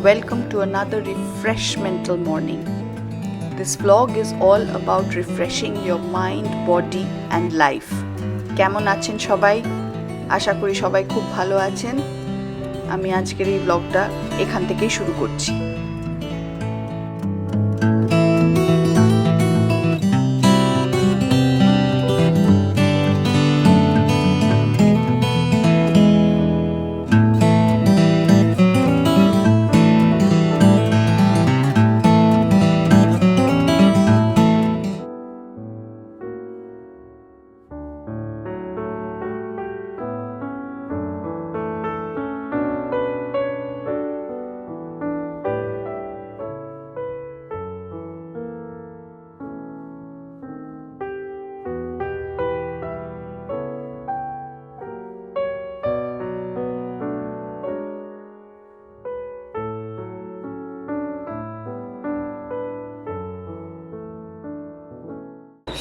and welcome to another refreshmental morning. This vlog is all about refreshing your mind, body and life. কেমন আছেন সবাই? আশা করি সবাই খুব ভালো আছেন। আমি আজকের এই ব্লগটা এখান থেকেই শুরু করছি।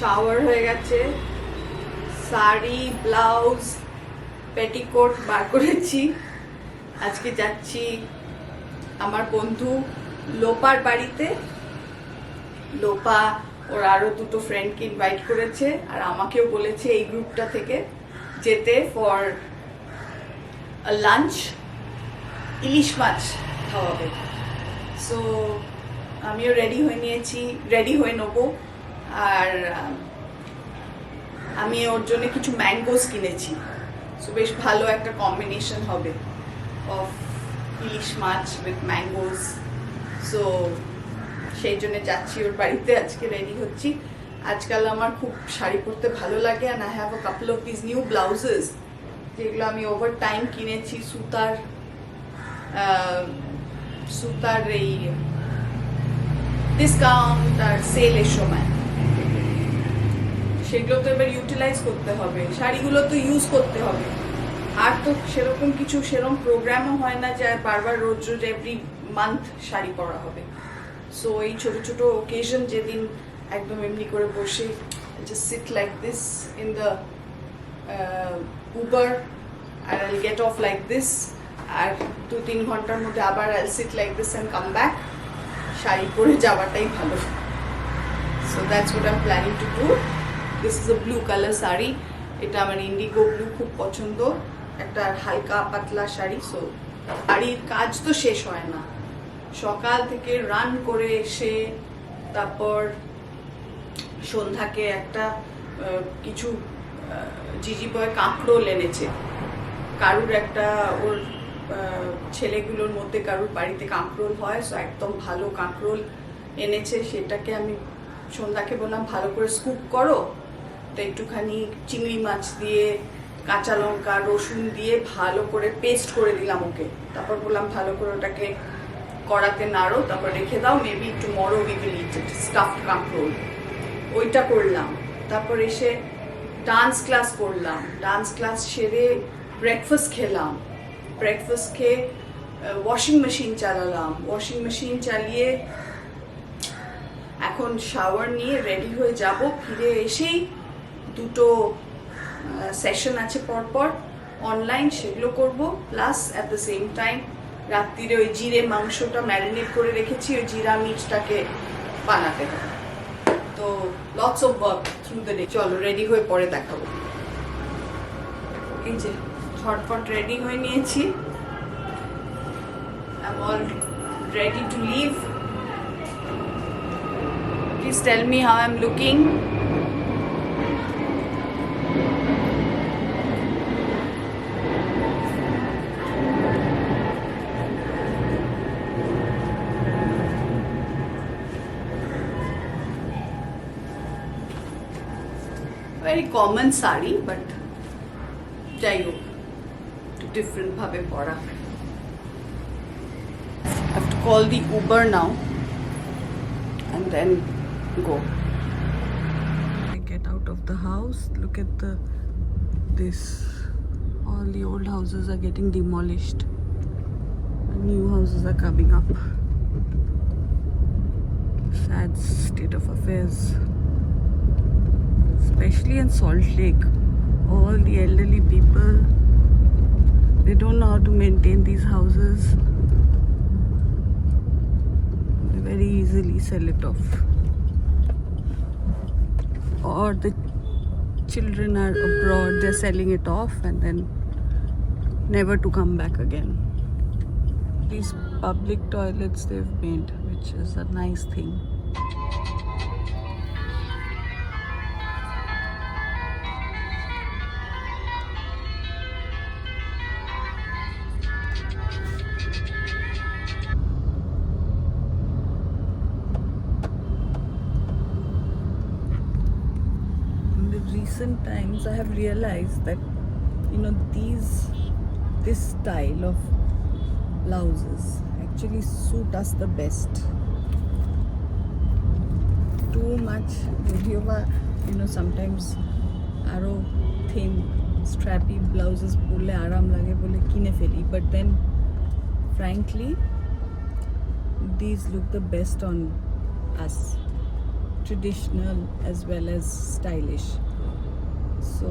শাওয়ার হয়ে গেছে, শাড়ি, ব্লাউজ, পেটিকোট বার করেছি। আজকে যাচ্ছি আমার বন্ধু লোপার বাড়িতে। লোপা ওর আরো দুটো ফ্রেন্ডকে ইনভাইট করেছে আর আমাকেও বলেছে এই গ্রুপটা থেকে যেতে ফর লাঞ্চ, ইলিশ মাছ খাওয়াবে। সো আমিও রেডি হয়ে নেবো। আর আমি ওর জন্য কিছু ম্যাঙ্গোস কিনেছি। সো বেশ ভালো একটা কম্বিনেশন হবে অফ ইলিশ মাছ উইথ ম্যাঙ্গোস। সো সেই জন্য যাচ্ছি ওর বাড়িতে, আজকে রেডি হচ্ছি। আজকাল আমার খুব শাড়ি পরতে ভালো লাগে and I have a couple of this new blouses যেগুলো আমি ওভার টাইম কিনেছি সুতার এই ডিসকাউন্ট আর সেলের সময়। সেগুলো তো এবার ইউটিলাইজ করতে হবে, শাড়িগুলো তো ইউজ করতে হবে। আর তো সেরকম প্রোগ্রামও হয় না যে বারবার রোজ এভরি মান্থ শাড়ি পরা হবে। সো এই ছোট ছোট ওকেশন যেদিন একদম এমনি করে বসে just sit like this in the Uber and I'll get off like this আর 2-3 ঘন্টার মধ্যে আবার I'll sit like this and come back, sari পরে যাওয়াটাই ভালো। So that's what I'm planning to do. This is a blue color sari, এটা আমার Indigo blue খুব পছন্দ, একটা হালকা পাতলা শাড়ি। সো শাড়ির কাজ তো শেষ হয় না, সকাল থেকে রান করে এসে তারপর সন্ধ্যাকে একটা কিছু জিজি বয় কাঁকরোল এনেছে। কারুর একটা ওর ছেলেগুলোর মধ্যে কারুর বাড়িতে কাঁকরোল হয়, সো একদম ভালো কাঁকরোল এনেছে। সেটাকে আমি সন্ধ্যাকে বললাম ভালো করে স্কুপ করো, তো একটুখানি চিংড়ি মাছ দিয়ে কাঁচা লঙ্কা রসুন দিয়ে ভালো করে পেস্ট করে দিলাম ওকে। তারপর বললাম ভালো করে ওটাকে কড়াতে নাড়ো, তারপর রেখে দাও, maybe tomorrow we will it it, stuffed কাঁকরোল। ওইটা করলাম। তারপর এসে ডান্স ক্লাস করলাম, ডান্স ক্লাস সেরে ব্রেকফাস্ট খেলাম, ব্রেকফাস্ট খেয়ে ওয়াশিং মেশিন চালালাম, ওয়াশিং মেশিন চালিয়ে এখন শাওয়ার নিয়ে রেডি হয়ে যাব। ফিরে এসেই দুটো সেশন আছে পরপর অনলাইন, সেগুলো করব। Plus at the same time রাত্রিরে ওই জিরে মাংসটা ম্যারিনেট করে রেখেছি, ওই জিরা মিটটাকে বানাতে হবে। তো lots of work through the day. চলো রেডি হয়ে পরে দেখাবো। এই যে ঝটপট রেডি হয়ে নিয়েছি, I am all ready to leave. Please tell me how I am looking. very common sari, but যাই হোক ডিফারেন্ট ভাবে পরা। I have to call the Uber now and then go. I get out of the house, look at this, all the old houses are getting demolished and new houses are coming up. Sad state of affairs, especially in Salt Lake. All the elderly people, they don't know how to maintain these houses. very easily sell it off, or the children are abroad, they're selling it off and then never to come back again. These public toilets they've made, which is a nice thing. In the recent times I have realized that this style of blouses actually suit us the best. Too much যদিও বা sometimes আরো thin strappy blouses পরলে আরাম লাগে বলে কিনে ফেলি, but then frankly these look the best on us, traditional as well as stylish. So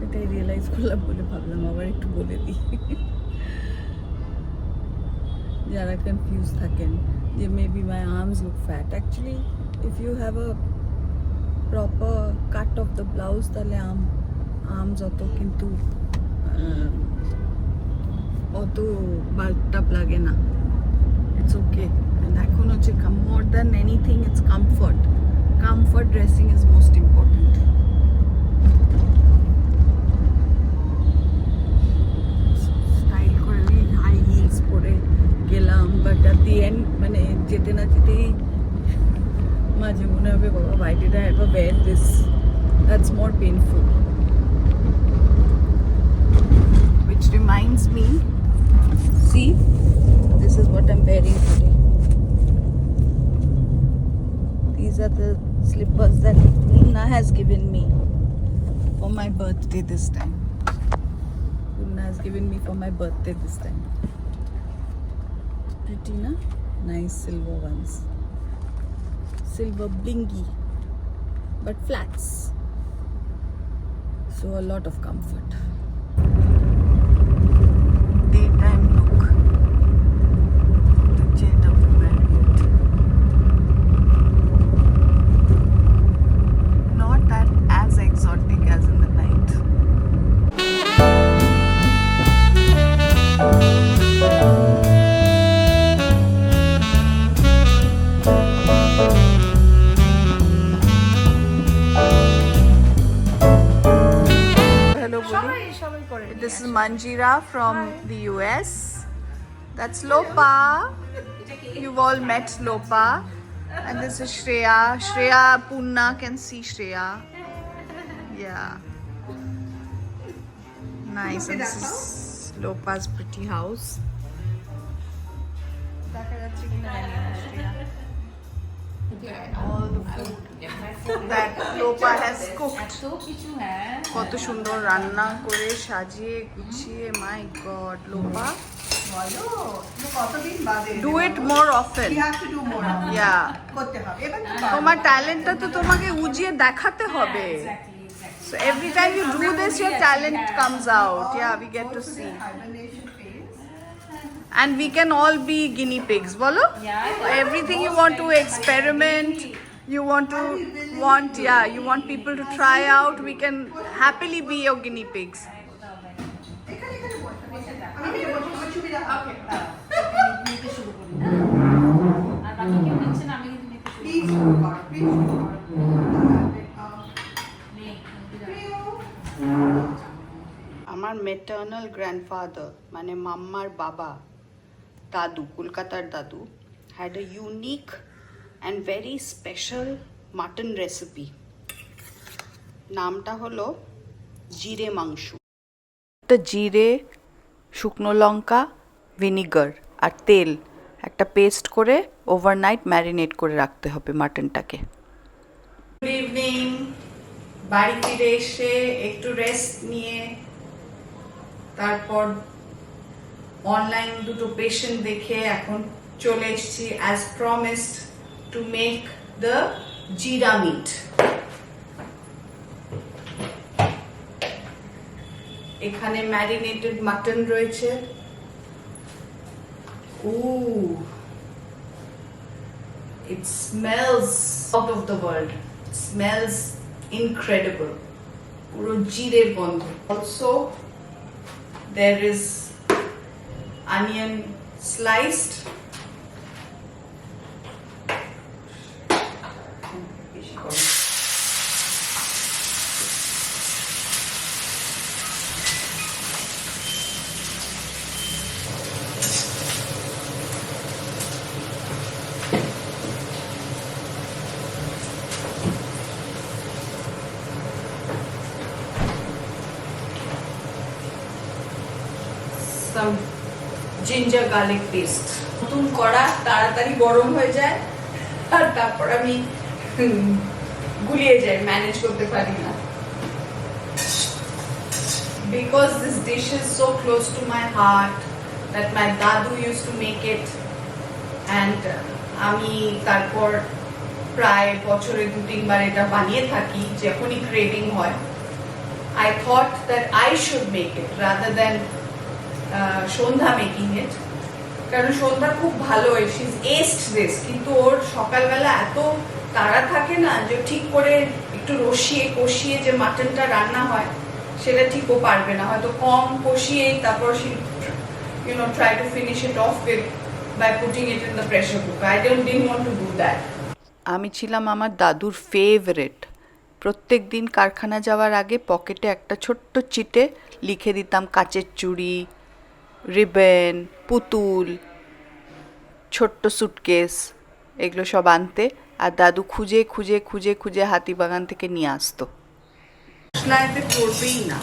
এটাই রিয়েলাইজ করলাম বলে ভাবলাম আবার একটু বলে দিই, যারা কনফিউজ থাকেন যে maybe my arms look fat. Actually if you have a proper cut of the blouse তাহলে আর্মস অত বাল্কটাপ লাগে না, ইটস ওকে। এখন হচ্ছে more than anything it's comfort dressing is most important. গেলাম বাট অ্যাট দি এন্ড যেতে না যেতেই মাঝে মনে হবে বাবা why did I ever wear this? That's more painful. Which reminds me, see, this is what I'm wearing today. These are the slippers that Punna has given me for my birthday this time. Punna has given me for my birthday this time. Pretty na? Nice silver ones, silver blingy but flats, so a lot of comfort. Daytime look, the JW Marriott, not that as exotic as in the night. This is Manjira from the US. That's Lopa. You've all met Lopa. And this is Shreya. Shreya, Punna can see Shreya. Yeah. Nice. And this is Lopa's pretty house. All the food that Lopa has cooked. কত সুন্দর রান্না করে সাজিয়ে গুছিয়ে, মাই god Lopa. Do it more often. Yeah. তোমার ট্যালেন্টটা তো তোমাকে উজিয়ে দেখাতে হবে. So every time you do this, your talent comes out. Yeah, we get to see. And we can all be guinea pigs, bolo? Everything you want to experiment, you want people to try out, we can happily be your guinea pigs. আমার maternal grandfather মানে মাম্মার বাবা, দাদু, কলকাতার দাদু, had a unique and very special mutton recipe. নামটা হলো জিরে মাংস। জিরে, শুকনো লঙ্কা, ভিনিগার আর তেল একটা পেস্ট করে ওভারনাইট ম্যারিনেট করে রাখতে হবে মাটনটাকে। Good evening. বাড়ি ফিরে এসে একটু রেস্ট নিয়ে তারপর অনলাইন দুটো পেশেন্ট দেখে এখন চলে এসেছি as promised to make the জিরা মিট। এখানে ম্যারিনেটেড মাটন রয়েছে, Ooh, it smells out of the world. It smells incredible. Puro jeerer gandh. Also, there is onion sliced. Some ginger garlic paste. নতুন কড়া তাড়াতাড়ি গরম হয়ে যায় আর তারপর আমি গুলিয়ে যাই, ম্যানেজ করতে পারি না। Because this dish is so close to my heart that my dadu used to make it, and আমি তারপর প্রায় বছরে 2-3 বার এটা বানিয়ে থাকি যখনই ক্রেভিং হয়। I thought that I should make it rather than Sandhya making it, কারণ সন্ধ্যা খুব ভালো, শি ইজ এস্ট দিস, কিন্তু ওর সকালবেলা এত তাড়া থাকে না যে ঠিক করে একটু রসিয়ে কষিয়ে যে মাটনটা রান্না হয় সেটা ঠিক ও পারবে না, হয়তো কম কষিয়েই তারপর she try to finish it off with by putting it in the pressure cooker. I didn't want to do that. আমি ছিলাম আমার দাদুর ফেভারিট। প্রত্যেক দিন কারখানা যাওয়ার আগে পকেটে একটা ছোট্ট চিটে লিখে দিতাম কাচের চুড়ি, রিবেন, পুতুল, ছোট্ট সুটকেস, এগুলো সব আনতে, আর দাদু খুঁজে খুঁজে খুঁজে খুঁজে হাতিবাগান থেকে নিয়ে আসতো। মশলা এতে করবেই না,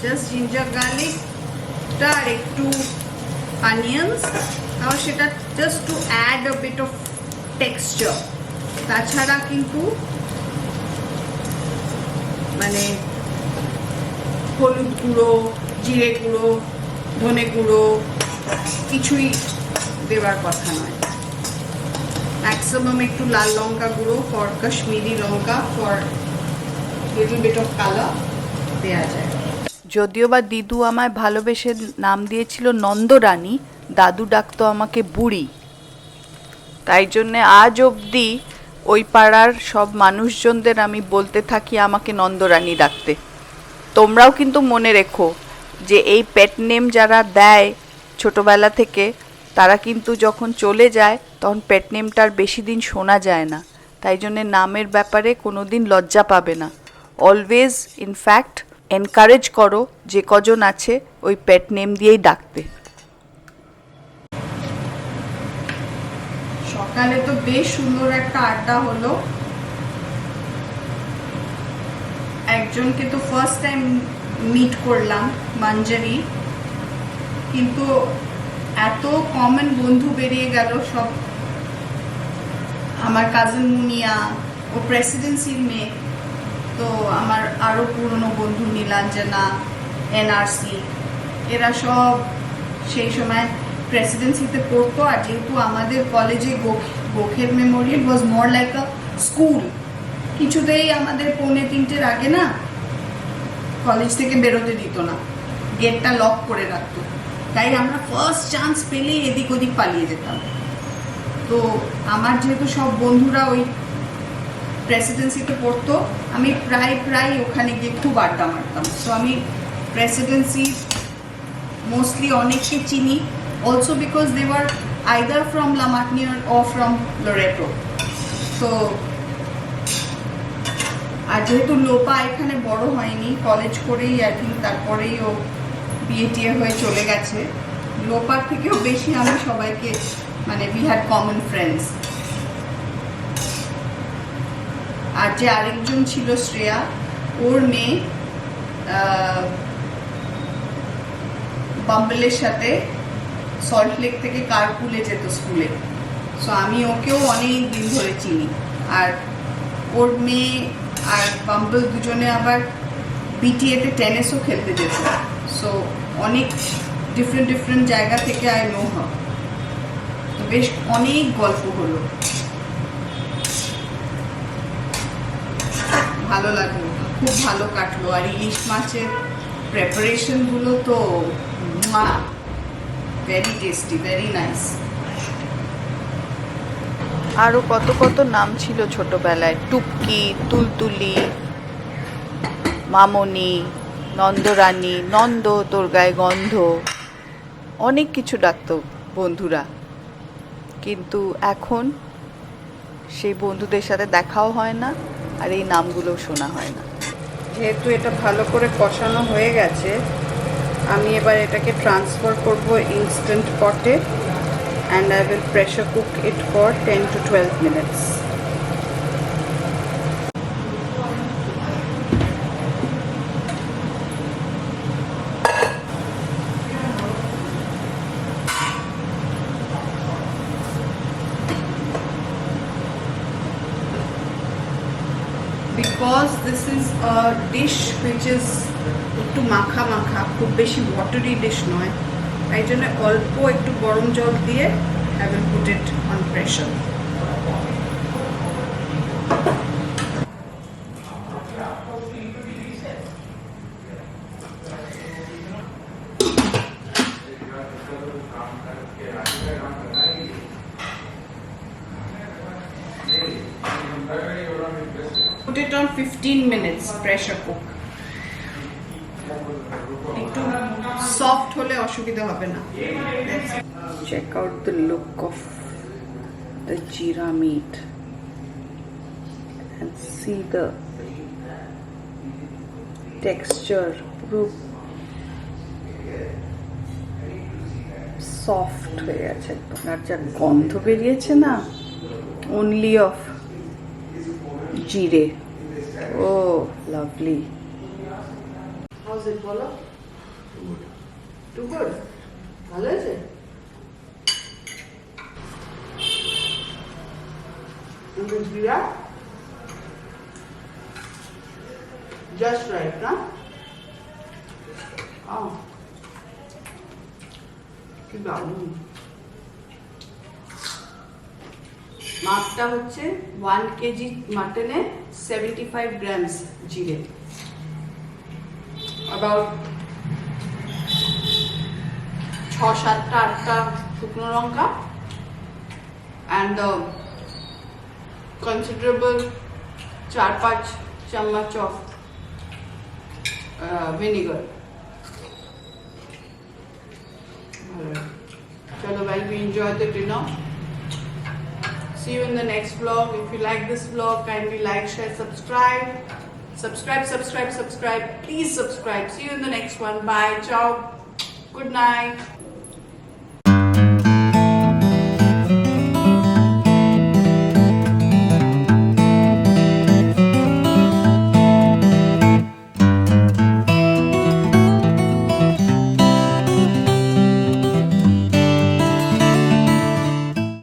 জাস্ট জিঞ্জার গার্লিকটা আর একটু অনিয়ন্স, তাহলে সেটা just to add a bit of texture. তাছাড়া কিন্তু মানে হলুদ গুঁড়ো, জিরে গুঁড়ো, ধনে গুঁড়ো কিছুই দেওয়ার কথা নয়। ম্যাক্সিমাম একটু লাল লঙ্কা গুঁড়ো ফর কাশ্মীরি লঙ্কা for little bit of colour দেওয়া যায়। যদিও বা দিদু আমায় ভালোবেসে নাম দিয়েছিল নন্দরানী, দাদু ডাকতো আমাকে বুড়ি। তাই জন্যে আজ অবধি ওই পাড়ার সব মানুষজনদের আমি বলতে থাকি আমাকে নন্দরানী ডাকতে। তোমরাও কিন্তু মনে রেখো যে এই পেট নেম যারা দেয় ছোটবেলা থেকে, তারা কিন্তু যখন চলে যায় তখন পেট নেমটার বেশি দিন শোনা যায় না। তাই জন্যে নামের ব্যাপারে কোনো দিন লজ্জা পাবে না। অলওয়েজ ইনফ্যাক্ট এনকারেজ করো যে কজন আছে ওই পেট নেম দিয়েই ডাকতে। সকালে তো বেশ সুন্দর একটা আড্ডা হলো। একজনকে তো ফার্স্ট টাইম মিট করলাম, মঞ্জরি, কিন্তু এত কমন বন্ধু বেরিয়ে গেল সব। আমার কাজিন মুনিয়া, ও প্রেসিডেন্সির মেয়ে, তো আমার আরও পুরনো বন্ধু নীলাঞ্জনা, এনআরসি, এরা সব সেই সময় প্রেসিডেন্সিতে পড়তো। আর যেহেতু আমাদের কলেজে Gokhale memorial was more like a school, কিছুতেই আমাদের 2:45 আগে না কলেজ থেকে বেরোতে দিত না, গেটটা লক করে রাখতো। তাই আমরা ফার্স্ট চান্স পেলেই এদিক ওদিক পালিয়ে যেতাম। তো আমার যেহেতু সব বন্ধুরা ওই প্রেসিডেন্সিতে পড়তো, আমি প্রায় ওখানে গিয়ে খুব আড্ডা মারতাম। তো আমি প্রেসিডেন্সি মোস্টলি অনেককে চিনি, also because they were either from La Martiniere or from Loreto. তো আর যেহেতু লোপা এখানে বড় হয়নি, কলেজ করেই আই থিঙ্ক তারপরেই ও বিএ হয়ে চলে গেছে, লোপার থেকেও বেশি আমি সবাইকে মানে উই হ্যাড কমন ফ্রেন্ডস। আর যে আরেকজন ছিল শ্রেয়া, ওর মেয়ে বাম্বলের সাথে সল্টলেক থেকে কারপুলে যেত স্কুলে। সো আমি ওকেও অনেক দিন ধরে চিনি। আর ওর মেয়ে আর বাম্বল দুজনে আবার বিটিএতে টেনিসও খেলতে যেত। সো অনেক ডিফারেন্ট জায়গা থেকে আই নো হার। তো বেশ অনেক গল্প হলো, ভালো লাগলো, খুব ভালো কাটলো। আর ইলিশ মাছের প্রেপারেশনগুলো তো ভেরি টেস্টি, ভেরি নাইস। আরও কত কত নাম ছিল ছোটবেলায়, টুপকি, তুলতুলি, মামনি, নন্দরানী, নন্দ তোর গায়ে গন্ধ, অনেক কিছু ডাকতো বন্ধুরা। কিন্তু এখন সেই বন্ধুদের সাথে দেখাও হয় না, আর এই নামগুলোও শোনা হয় না। যেহেতু এটা ভালো করে কষানো হয়ে গেছে, আমি এবার এটাকে ট্রান্সফার করব ইনস্ট্যান্ট পটে, and I will pressure cook it for 10 to 12 minutes. Because this is a dish which is একটু মাখা মাখা, খুব বেশি ওয়াটারি ডিশ নয়, তাই জন্য অল্প একটু গরম জল দিয়ে I will put it on pressure. Put it on 15 minutes pressure cook. একটু সফট হলে অসুবিধা হবে না। Check out the look of the jeera meat and see the texture, পুরো সফট হয়ে গেছে একদম। আর যা গন্ধ বেরিয়েছে না, only of জিরে। ও লাভলি। How's it, বলো? Too good? ভালো আছে? And the jeera? Just right, na? Oh. কি দারুণ। মাপটা হচ্ছে 1 কেজি মাটনে 75 grams জিরে, about 6-7-8টা শুকনো লঙ্কা, and considerable 4-5 চামচ of vinegar. Chalo bhai, we enjoy the dinner. See you in the next vlog. If you like this vlog, kindly like, share, subscribe. Subscribe. Please subscribe. See you in the next one. Bye. Ciao. Good night.